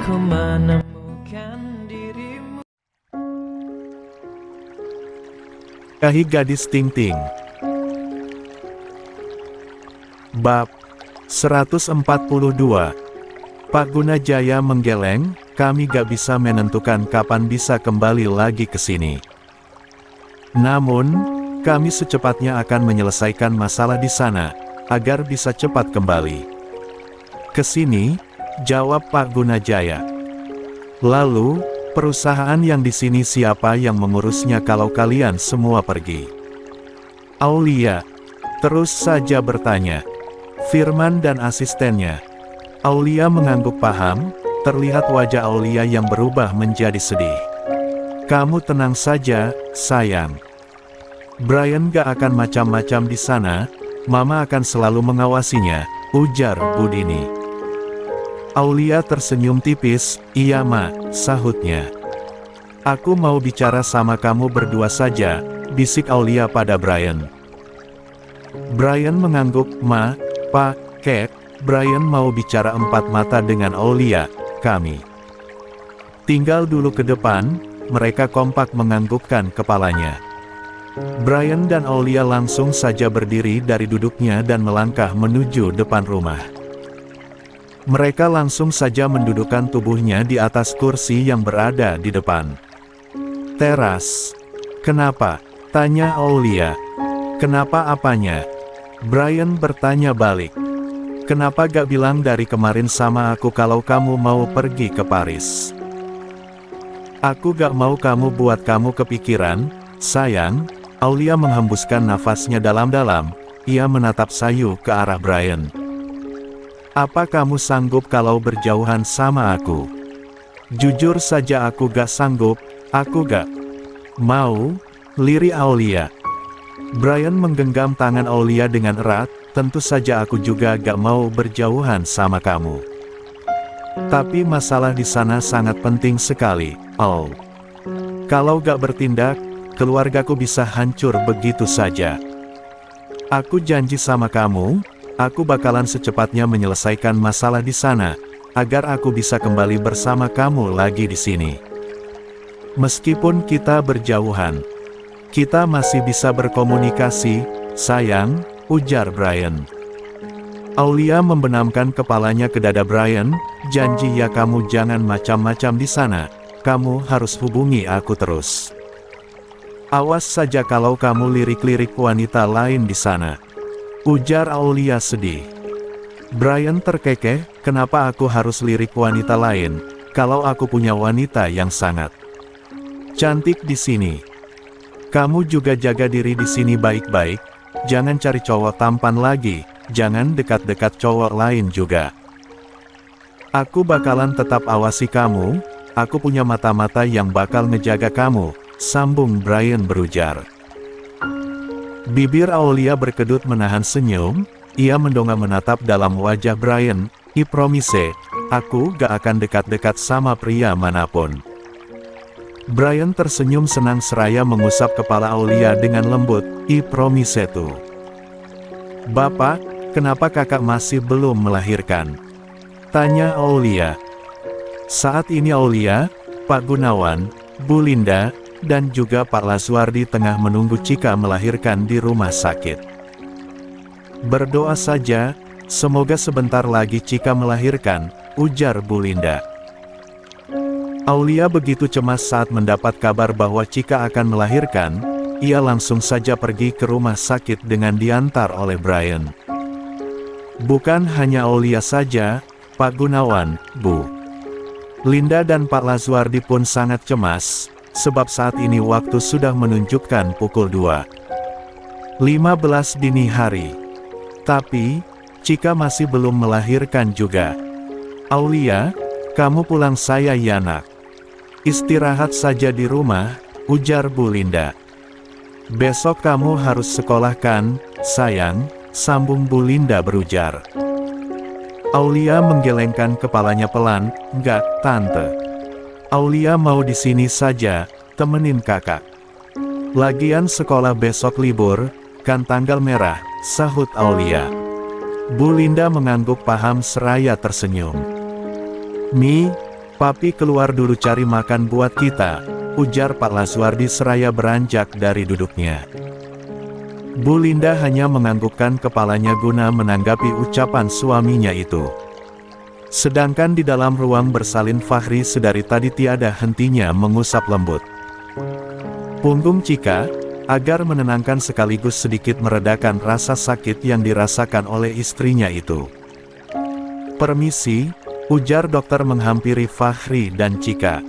ku menemukan dirimu. Nikahi Gadis Ting Ting. Bab 142. Pak Gunajaya menggeleng, kami gak bisa menentukan kapan bisa kembali lagi ke sini. Namun, kami secepatnya akan menyelesaikan masalah di sana, agar bisa cepat kembali ke sini, jawab Pak Gunajaya. Lalu, perusahaan yang di sini siapa yang mengurusnya kalau kalian semua pergi? Aulia terus saja bertanya. Firman dan asistennya. Aulia mengangguk paham, terlihat wajah Aulia yang berubah menjadi sedih. Kamu tenang saja, sayang. Brian gak akan macam-macam di sana, Mama akan selalu mengawasinya, ujar Budini. Aulia tersenyum tipis, iya Ma, sahutnya. Aku mau bicara sama kamu berdua saja, bisik Aulia pada Brian. Brian mengangguk, Ma, Pak, Kek, Brian mau bicara empat mata dengan Aulia, kami. Tinggal dulu ke depan, mereka kompak menganggukkan kepalanya. Brian dan Aulia langsung saja berdiri dari duduknya dan melangkah menuju depan rumah. Mereka langsung saja mendudukkan tubuhnya di atas kursi yang berada di depan teras. Kenapa? Tanya Aulia. Kenapa apanya? Brian bertanya balik. Kenapa gak bilang dari kemarin sama aku kalau kamu mau pergi ke Paris? Aku gak mau kamu buat kamu kepikiran, sayang. Aulia menghembuskan nafasnya dalam-dalam, ia menatap sayu ke arah Brian. Apa kamu sanggup kalau berjauhan sama aku? Jujur saja aku gak sanggup, aku gak mau, lirik Aulia. Brian menggenggam tangan Aulia dengan erat, tentu saja aku juga gak mau berjauhan sama kamu. Tapi masalah di sana sangat penting sekali, Al. Kalau gak bertindak, keluargaku bisa hancur begitu saja. Aku janji sama kamu, aku bakalan secepatnya menyelesaikan masalah di sana, agar aku bisa kembali bersama kamu lagi di sini. Meskipun kita berjauhan, kita masih bisa berkomunikasi, sayang, ujar Brian. Aulia membenamkan kepalanya ke dada Brian, janji ya kamu jangan macam-macam di sana, kamu harus hubungi aku terus. Awas saja kalau kamu lirik-lirik wanita lain di sana, ujar Aulia sedih. Brian terkekeh, kenapa aku harus lirik wanita lain, kalau aku punya wanita yang sangat cantik di sini. Kamu juga jaga diri di sini baik-baik, jangan cari cowok tampan lagi, jangan dekat-dekat cowok lain juga. Aku bakalan tetap awasi kamu, aku punya mata-mata yang bakal ngejaga kamu, sambung Brian berujar. Bibir Aulia berkedut menahan senyum, ia mendongak menatap dalam wajah Brian, I promise, aku gak akan dekat-dekat sama pria manapun. Brian tersenyum senang seraya mengusap kepala Aulia dengan lembut, I promise to. Bapak, kenapa kakak masih belum melahirkan? Tanya Aulia. Saat ini Aulia, Pak Gunawan, Bu Linda, dan juga Pak Laswardi tengah menunggu Cika melahirkan di rumah sakit. Berdoa saja, semoga sebentar lagi Cika melahirkan, ujar Bu Linda. Aulia begitu cemas saat mendapat kabar bahwa Cika akan melahirkan, ia langsung saja pergi ke rumah sakit dengan diantar oleh Brian. Bukan hanya Aulia saja, Pak Gunawan, Bu Linda dan Pak Laswardi pun sangat cemas, sebab saat ini waktu sudah menunjukkan pukul 2.15 dini hari. Tapi, Cika masih belum melahirkan juga. Aulia, kamu pulang saya ya nak. Istirahat saja di rumah, ujar Bu Linda. Besok kamu harus sekolah kan, sayang, sambung Bu Linda berujar. Aulia menggelengkan kepalanya pelan, enggak, tante. Aulia mau di sini saja, temenin kakak. Lagian sekolah besok libur, kan tanggal merah, sahut Aulia. Bu Linda mengangguk paham seraya tersenyum. Mi, Papi keluar dulu cari makan buat kita, ujar Pak Laswardi seraya beranjak dari duduknya. Bu Linda hanya menganggukkan kepalanya guna menanggapi ucapan suaminya itu. Sedangkan di dalam ruang bersalin Fahri sedari tadi tiada hentinya mengusap lembut punggung Cika, agar menenangkan sekaligus sedikit meredakan rasa sakit yang dirasakan oleh istrinya itu. "Permisi," ujar dokter menghampiri Fahri dan Cika.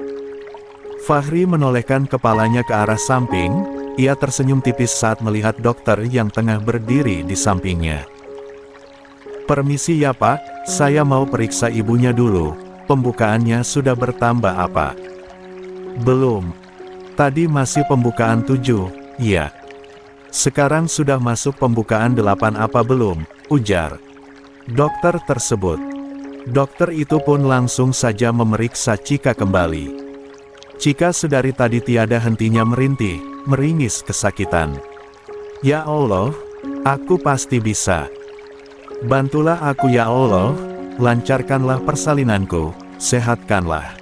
Fahri menolehkan kepalanya ke arah samping, ia tersenyum tipis saat melihat dokter yang tengah berdiri di sampingnya. "Permisi ya Pak, saya mau periksa ibunya dulu, pembukaannya sudah bertambah apa?" "Belum. Tadi masih pembukaan 7, iya. Sekarang sudah masuk pembukaan 8 apa belum?" ujar dokter tersebut. Dokter itu pun langsung saja memeriksa Cika kembali. Cika sedari tadi tiada hentinya merintih, meringis kesakitan. "Ya Allah, aku pasti bisa. Bantulah aku ya Allah, lancarkanlah persalinanku, sehatkanlah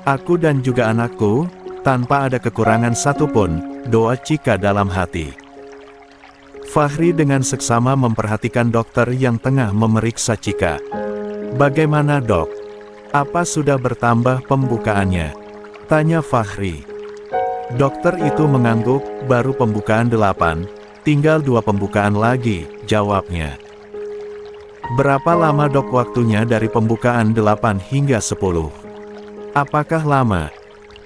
aku dan juga anakku, tanpa ada kekurangan satupun," doa Cika dalam hati. Fahri dengan seksama memperhatikan dokter yang tengah memeriksa Cika. "Bagaimana dok? Apa sudah bertambah pembukaannya?" tanya Fahri. Dokter itu mengangguk, "Baru pembukaan 8, tinggal 2 pembukaan lagi," jawabnya. "Berapa lama dok waktunya dari pembukaan 8 hingga 10? Apakah lama?"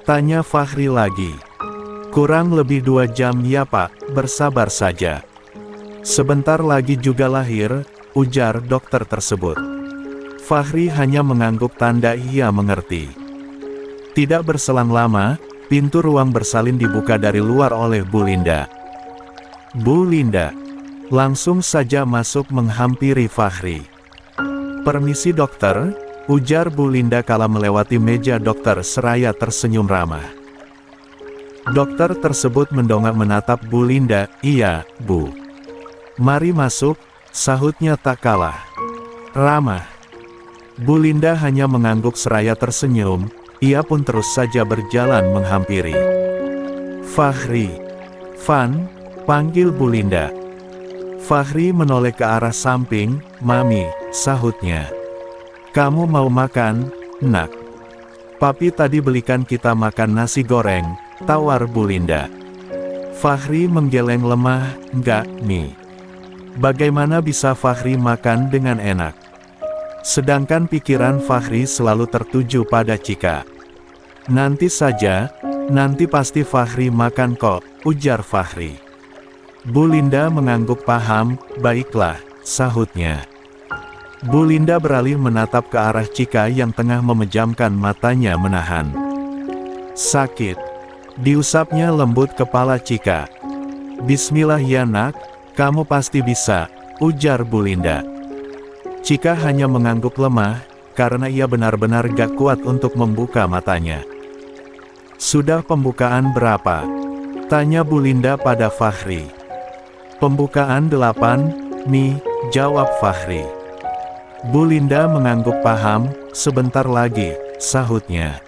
tanya Fahri lagi. "Kurang lebih 2 jam ya Pak, bersabar saja. Sebentar lagi juga lahir," ujar dokter tersebut. Fahri hanya mengangguk tanda ia mengerti. Tidak berselang lama, pintu ruang bersalin dibuka dari luar oleh Bu Linda. Bu Linda langsung saja masuk menghampiri Fahri. "Permisi dokter," ujar Bu Linda kala melewati meja dokter seraya tersenyum ramah. Dokter tersebut mendongak menatap Bu Linda. "Iya, Bu. Mari masuk," sahutnya tak kalah ramah. Bu Linda hanya mengangguk seraya tersenyum, ia pun terus saja berjalan menghampiri Fahri. "Van," panggil Bu Linda. Fahri menoleh ke arah samping. "Mami," sahutnya. "Kamu mau makan, nak?" "Papi tadi belikan kita makan nasi goreng," tawar Bu Linda. Fahri menggeleng lemah. "Enggak, Mi." Bagaimana bisa Fahri makan dengan enak? Sedangkan pikiran Fahri selalu tertuju pada Cika. "Nanti saja, nanti pasti Fahri makan kok," ujar Fahri. Bu Linda mengangguk paham. "Baiklah," sahutnya. Bu Linda beralih menatap ke arah Cika yang tengah memejamkan matanya menahan sakit. Diusapnya lembut kepala Cika. "Bismillah ya nak, kamu pasti bisa," ujar Bu Linda. Cika hanya mengangguk lemah, karena ia benar-benar gak kuat untuk membuka matanya. "Sudah pembukaan berapa?" tanya Bu Linda pada Fahri. "Pembukaan 8, Mi," jawab Fahri. Bu Linda mengangguk paham. "Sebentar lagi," sahutnya.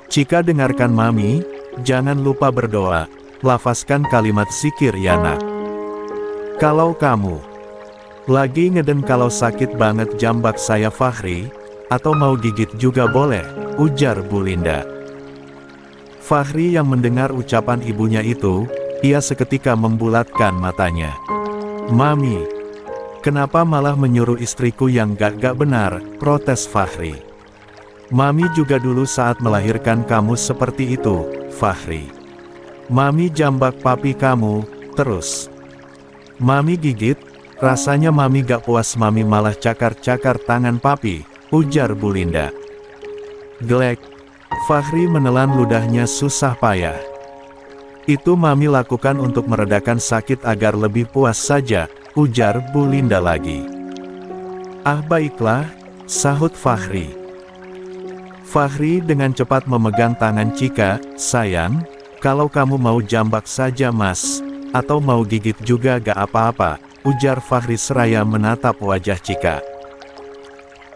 "Cika dengarkan Mami, jangan lupa berdoa, lafazkan kalimat zikir ya nak. Kalau kamu lagi ngeden kalau sakit banget jambak saya Fahri, atau mau gigit juga boleh," ujar Bu Linda. Fahri yang mendengar ucapan ibunya itu, ia seketika membulatkan matanya. "Mami, kenapa malah menyuruh istriku yang gak benar?" protes Fahri. "Mami juga dulu saat melahirkan kamu seperti itu, Fahri. Mami jambak papi kamu, terus Mami gigit, rasanya Mami gak puas, Mami malah cakar-cakar tangan papi," ujar Bu Linda. "Glek." Fahri menelan ludahnya susah payah. "Itu Mami lakukan untuk meredakan sakit agar lebih puas saja," ujar Bu Linda lagi. "Ah baiklah," sahut Fahri. Fahri dengan cepat memegang tangan Cika. "Sayang, kalau kamu mau jambak saja mas, atau mau gigit juga gak apa-apa," ujar Fahri seraya menatap wajah Cika.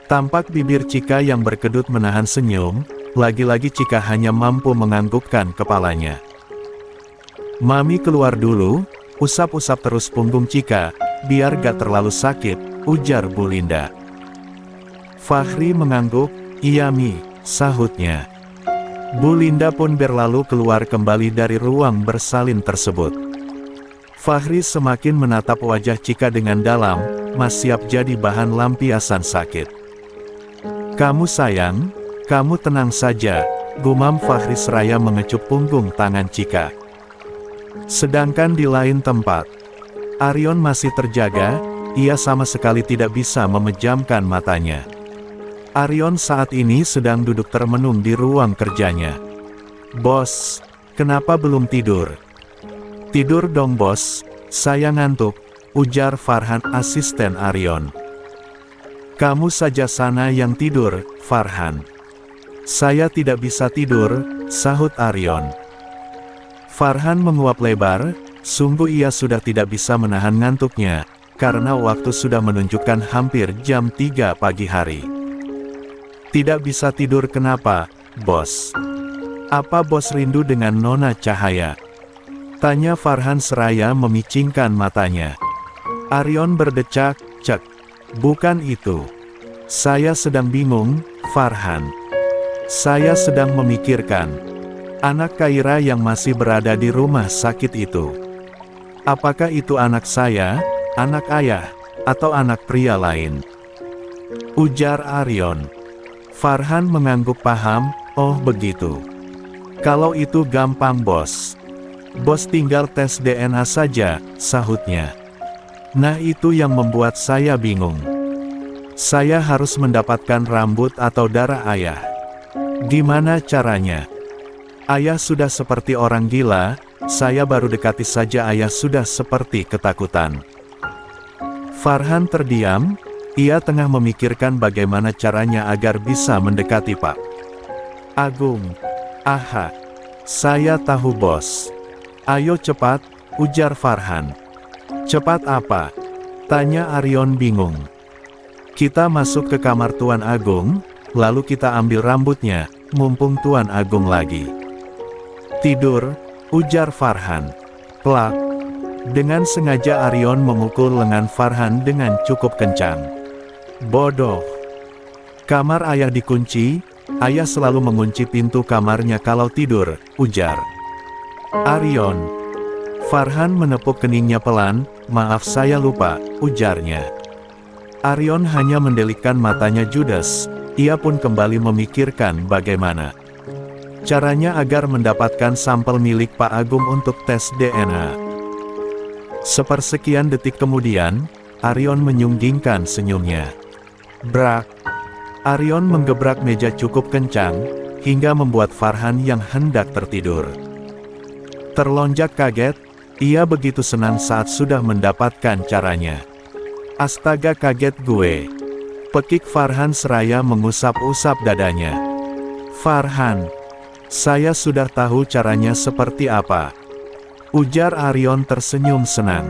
Tampak bibir Cika yang berkedut menahan senyum, lagi-lagi Cika hanya mampu menganggukkan kepalanya. Mami keluar dulu, usap-usap terus punggung Cika, biar gak terlalu sakit, ujar Bu Linda. Fahri mengangguk, iya Mi, sahutnya. Bu Linda pun berlalu keluar kembali dari ruang bersalin tersebut. Fahri semakin menatap wajah Cika dengan dalam, mas siap jadi bahan lampiasan sakit. Kamu sayang, kamu tenang saja, gumam Fahri seraya mengecup punggung tangan Cika. Sedangkan di lain tempat, Arion masih terjaga, ia sama sekali tidak bisa memejamkan matanya. Arion saat ini sedang duduk termenung di ruang kerjanya. Bos, kenapa belum tidur? Tidur dong bos, saya ngantuk, ujar Farhan asisten Arion. Kamu saja sana yang tidur, Farhan. Saya tidak bisa tidur, sahut Arion. Farhan menguap lebar, sungguh ia sudah tidak bisa menahan ngantuknya, karena waktu sudah menunjukkan hampir jam 3 pagi hari. Tidak bisa tidur kenapa, bos? Apa bos rindu dengan Nona Cahaya? Tanya Farhan seraya memicingkan matanya. Arion berdecak, cek. Bukan itu. Saya sedang bingung, Farhan. Saya sedang memikirkan anak Kaira yang masih berada di rumah sakit itu. Apakah itu anak saya, anak ayah, atau anak pria lain? Ujar Arion. Farhan mengangguk paham, oh begitu. Kalau itu gampang bos. Bos tinggal tes DNA saja, sahutnya. Nah itu yang membuat saya bingung. Saya harus mendapatkan rambut atau darah ayah. Gimana caranya? Ayah sudah seperti orang gila, saya baru dekati saja ayah sudah seperti ketakutan. Farhan terdiam, ia tengah memikirkan bagaimana caranya agar bisa mendekati Pak Agung. Aha, saya tahu bos. Ayo cepat, ujar Farhan. Cepat apa? Tanya Arion bingung. Kita masuk ke kamar Tuan Agung, lalu kita ambil rambutnya, mumpung Tuan Agung lagi tidur, ujar Farhan. Plak. Dengan sengaja Arion memukul lengan Farhan dengan cukup kencang. Bodoh. Kamar ayah dikunci, ayah selalu mengunci pintu kamarnya kalau tidur, ujar Arion. Farhan menepuk keningnya pelan, maaf saya lupa, ujarnya. Arion hanya mendelikkan matanya judes, ia pun kembali memikirkan bagaimana caranya agar mendapatkan sampel milik Pak Agung untuk tes DNA. Sepersekian detik kemudian, Arion menyunggingkan senyumnya. Brak. Arion menggebrak meja cukup kencang, hingga membuat Farhan yang hendak tertidur terlonjak kaget, ia begitu senang saat sudah mendapatkan caranya. Astaga kaget gue. Pekik Farhan seraya mengusap-usap dadanya. Farhan, saya sudah tahu caranya seperti apa. Ujar Arion tersenyum senang.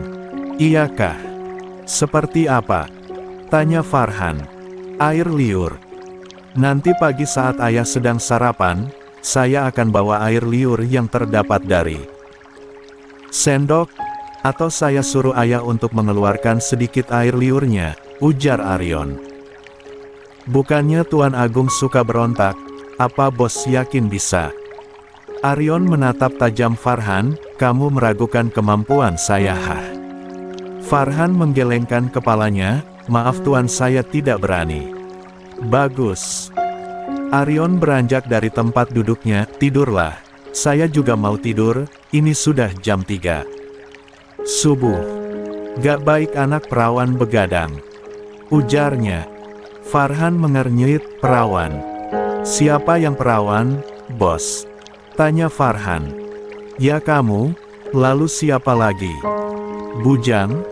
Iyakah? Seperti apa? Tanya Farhan. Air liur. Nanti pagi saat ayah sedang sarapan, saya akan bawa air liur yang terdapat dari sendok, atau saya suruh ayah untuk mengeluarkan sedikit air liurnya, ujar Arion. Bukannya Tuan Agung suka berontak, apa bos yakin bisa? Arion menatap tajam Farhan, kamu meragukan kemampuan saya hah? Farhan menggelengkan kepalanya, maaf tuan saya tidak berani. Bagus. Arion beranjak dari tempat duduknya, tidurlah. Saya juga mau tidur, ini sudah jam 3. Subuh. Gak baik anak perawan begadang. Ujarnya. Farhan mengernyit, perawan. Siapa yang perawan, bos? Tanya Farhan. Ya kamu, lalu siapa lagi? Bujang,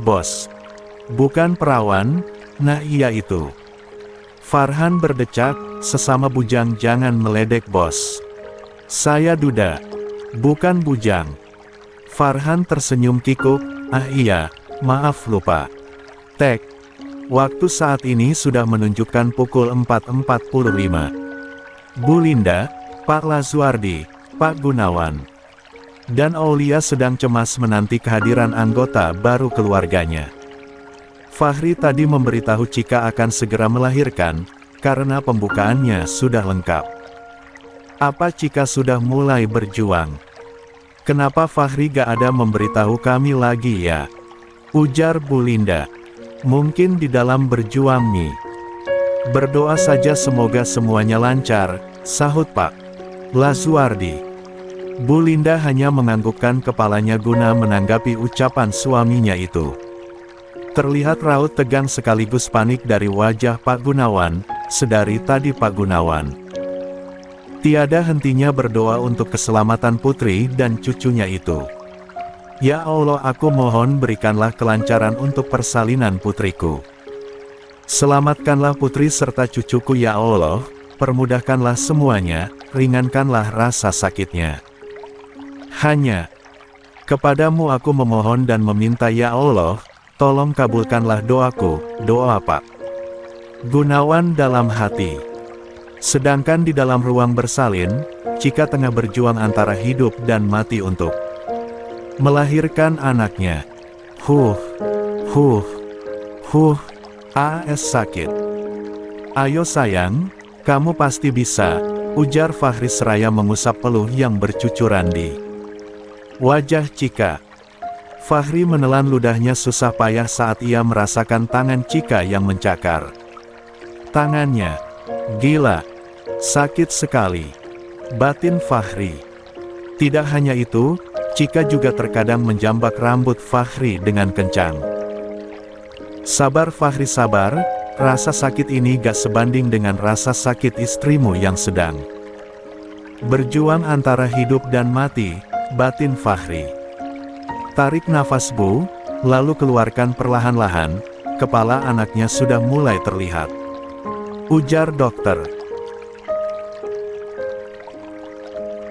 bos. Bukan perawan, nah iya itu. Farhan berdecak, sesama bujang jangan meledek bos. Saya duda. Bukan bujang. Farhan tersenyum kikuk, ah iya, maaf lupa. Tek. Waktu saat ini sudah menunjukkan pukul 4.45. Bu Linda, Pak Lazuardi, Pak Gunawan, dan Aulia sedang cemas menanti kehadiran anggota baru keluarganya. Fahri tadi memberitahu Cika akan segera melahirkan, karena pembukaannya sudah lengkap. Apa Cika sudah mulai berjuang? Kenapa Fahri gak ada memberitahu kami lagi ya? Ujar Bu Linda. Mungkin di dalam berjuang Mi. Berdoa saja semoga semuanya lancar, sahut Pak Lazuardi. Bu Linda hanya menganggukkan kepalanya guna menanggapi ucapan suaminya itu. Terlihat raut tegang sekaligus panik dari wajah Pak Gunawan, sedari tadi Pak Gunawan tiada hentinya berdoa untuk keselamatan putri dan cucunya itu. Ya Allah, aku mohon berikanlah kelancaran untuk persalinan putriku. Selamatkanlah putri serta cucuku ya Allah, permudahkanlah semuanya, ringankanlah rasa sakitnya. Hanya kepadamu aku memohon dan meminta ya Allah, tolong kabulkanlah doaku, doa Pak Gunawan dalam hati. Sedangkan di dalam ruang bersalin, Cika tengah berjuang antara hidup dan mati untuk melahirkan anaknya. Sakit. Ayo sayang, kamu pasti bisa, ujar Fahri seraya mengusap peluh yang bercucuran di wajah Cika. Fahri menelan ludahnya susah payah saat ia merasakan tangan Cika yang mencakar tangannya. Gila, sakit sekali, batin Fahri. Tidak hanya itu, Cika juga terkadang menjambak rambut Fahri dengan kencang. Sabar Fahri sabar, rasa sakit ini gak sebanding dengan rasa sakit istrimu yang sedang berjuang antara hidup dan mati, batin Fahri. Tarik nafas Bu, lalu keluarkan perlahan-lahan, kepala anaknya sudah mulai terlihat, ujar dokter.